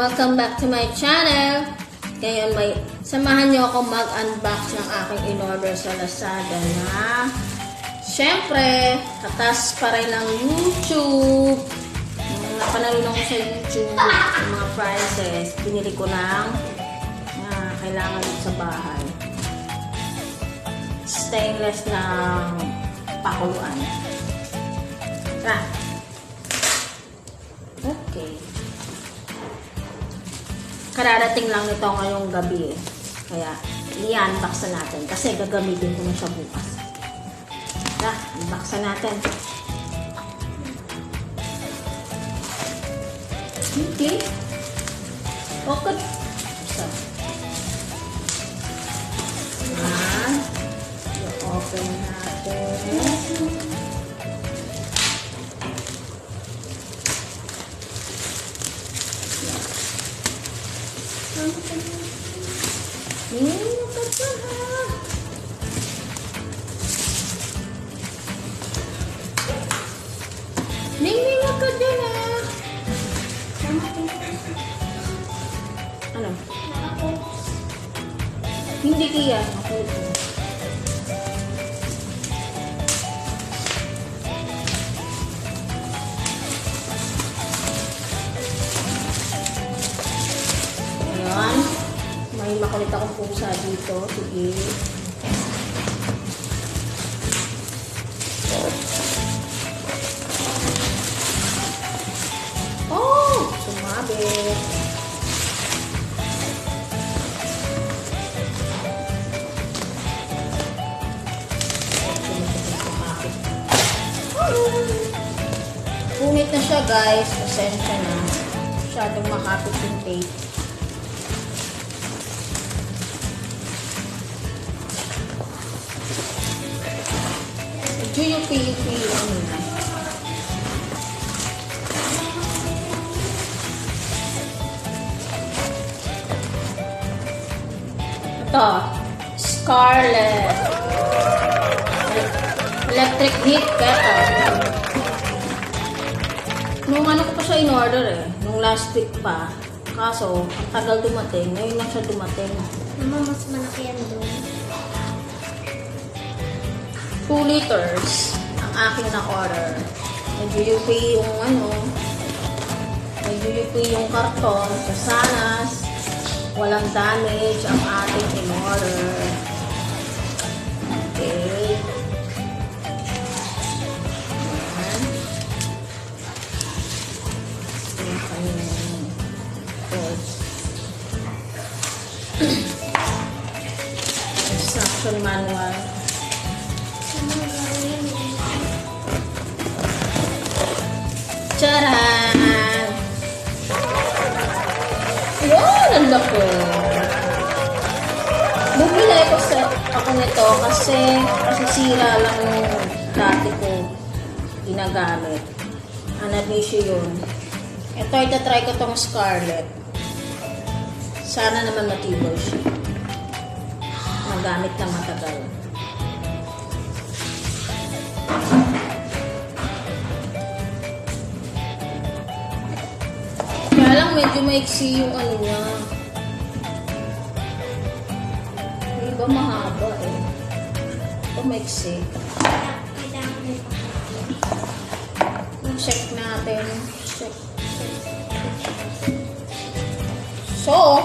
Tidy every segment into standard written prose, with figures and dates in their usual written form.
Welcome back to my channel. Ngayon, samahan niyo ako mag-unbox ng aking in-order sa Lazada na syempre, katas pa rin ng YouTube. Napanalunan ko sa YouTube yung mga prices. Binili ko ng kailangan sa bahay. Stainless ng pakuluan. Tara. Okay. Kararating lang nito ngayong gabi eh. Kaya, i-unbox na natin. Kasi gagamitin ko na siya bukas. Tara, unbox na natin. Okay. Okay. So. Ayan. I-open natin. Ningning ka dyan ah. Ano? Hindi kaya. Ayan. May makulit akong pusa dito. Sige. Oh! Sumabi. Punit na siya guys. Pasensya na. Masyadong makapit yung tape. Yupi-yupi lang na. Ito. Scarlet. Electric heat kettle. Nung ano ko pa siya in-order eh. Nung last week pa. Kaso, ang tagal dumating. Ngayon lang siya dumating. Mama, mas malaki yan doon. 2 liters ang aking na-order. Nag-UP yung ano, nag-UP yung karton. So sana walang damage ang ating in-order. Okay. Ayan. Yung kanyang codes. Instruction manual. Charan! Yun! Ang laki! Bumili ako nito kasi sira lang yung dati ko ginagamit. Anabisyo yun. Ito, itatry ko tong Scarlet. Sana naman matibay siya. Magamit na matagal. Kaya lang medyo maiksi yung ano niya. Yung iba mahaba eh. Ito maiksi. Check natin. Check. So,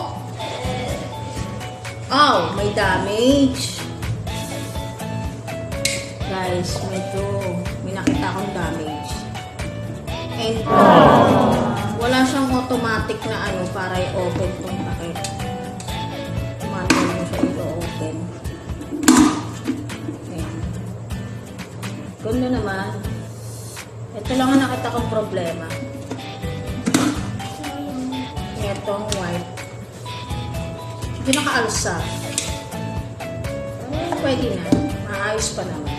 may damage. Guys, medyo may nakita akong damage. And wala siyang automatic na ano para i-open tong packet. Manual mo siya i-open. Ayan. Ganda naman. Ito lang ang nakita kong problema. Itong white. Hindi nakaalsa. Pwede na. Maayos pa naman.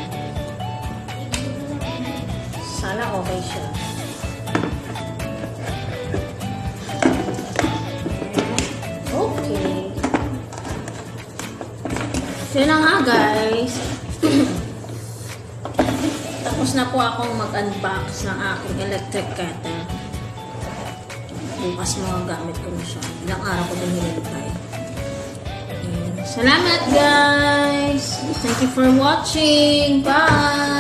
Sana okay siya. Okay. So na nga guys. Tapos na po akong mag-unbox ng aking electric kettle. bukas magagamit ko na siya. Ilang araw ko din hinintay. Salamat guys! Thank you for watching! Bye!